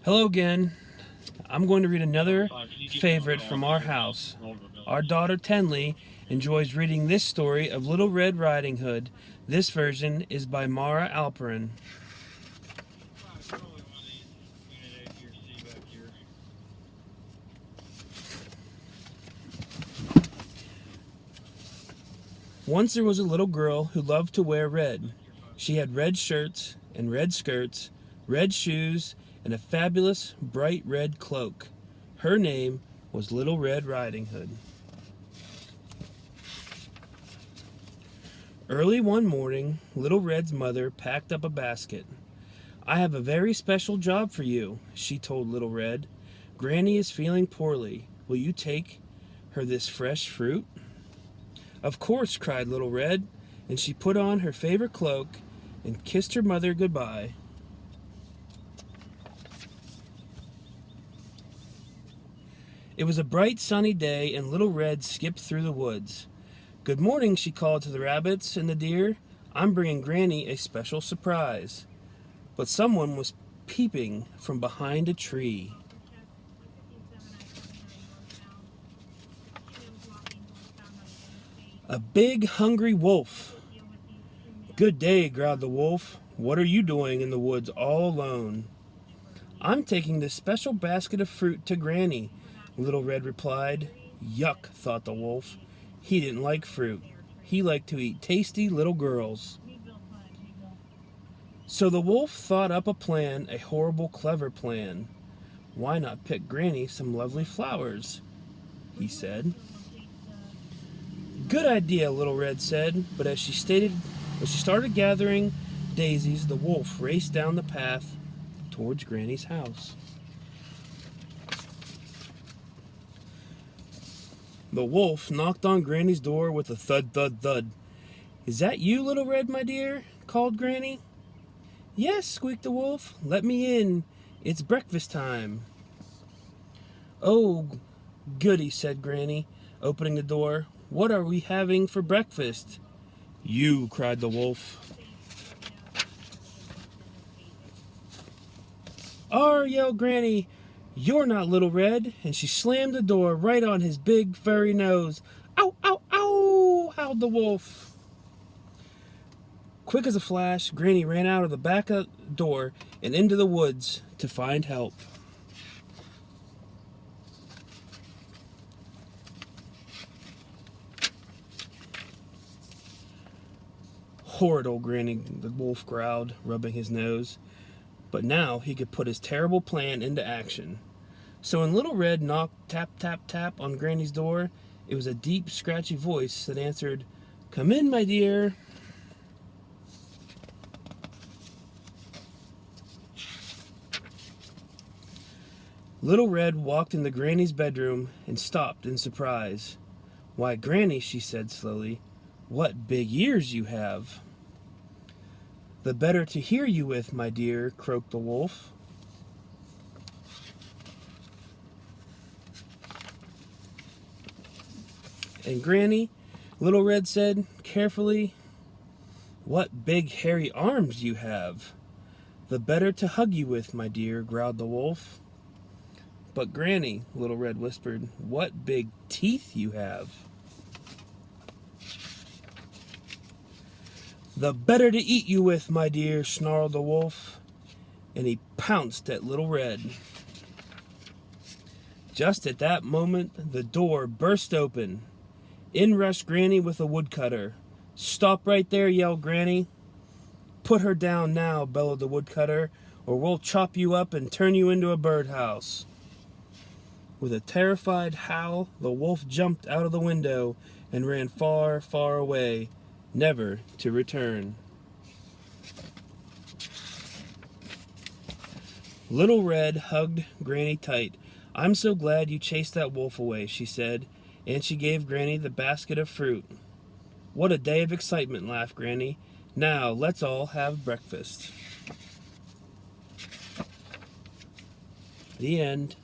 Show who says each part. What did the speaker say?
Speaker 1: Hello again. I'm going to read another favorite from our house. Our daughter Tenley enjoys reading this story of Little Red Riding Hood. This version is by Mara Alperin. Once there was a little girl who loved to wear red. She had red shirts and red skirts, red shoes, and a fabulous bright red cloak. Her name was Little Red Riding Hood. Early one morning, Little Red's mother packed up a basket. "I have a very special job for you," she told Little Red. "Granny is feeling poorly. Will you take her this fresh fruit?" "Of course," cried Little Red, and she put on her favorite cloak and kissed her mother goodbye. It was a bright sunny day, and Little Red skipped through the woods. "Good morning," she called to the rabbits and the deer. "I'm bringing Granny a special surprise." But someone was peeping from behind a tree. A big, hungry wolf. "Good day," growled the wolf. "What are you doing in the woods all alone?" "I'm taking this special basket of fruit to Granny," Little Red replied. Yuck, thought the wolf. He didn't like fruit. He liked to eat tasty little girls. So the wolf thought up a plan, a horrible, clever plan. "Why not pick Granny some lovely flowers?" he said. "Good idea," Little Red said, but as she started gathering daisies, the wolf raced down the path towards Granny's house. The wolf knocked on Granny's door with a thud, thud, thud. "Is that you, Little Red, my dear?" called Granny. "Yes," squeaked the wolf. "Let me in. It's breakfast time." "Oh, goody," said Granny, opening the door. "What are we having for breakfast?" "You," cried the wolf. "Arr!" yelled Granny. "You're not Little Red," and she slammed the door right on his big furry nose. "Ow, ow, ow!" howled the wolf. Quick as a flash, Granny ran out of the back door and into the woods to find help. "Horrid old Granny," the wolf growled, rubbing his nose. But now he could put his terrible plan into action. So when Little Red knocked tap, tap, tap on Granny's door, it was a deep, scratchy voice that answered, "Come in, my dear." Little Red walked into Granny's bedroom and stopped in surprise. "Why, Granny," she said slowly, "what big ears you have." "The better to hear you with, my dear," croaked the wolf. "And Granny," Little Red said carefully, "what big hairy arms you have." "The better to hug you with, my dear," growled the wolf. "But Granny," Little Red whispered, "what big teeth you have." "The better to eat you with, my dear," snarled the wolf, and he pounced at Little Red. Just at that moment, the door burst open. In rushed Granny with a woodcutter. "Stop right there," yelled Granny. "Put her down now," bellowed the woodcutter, "or we'll chop you up and turn you into a birdhouse." With a terrified howl, the wolf jumped out of the window and ran far, far away, never to return. Little Red hugged Granny tight. "I'm so glad you chased that wolf away," she said, and she gave Granny the basket of fruit. "What a day of excitement," laughed Granny. "Now let's all have breakfast." The end.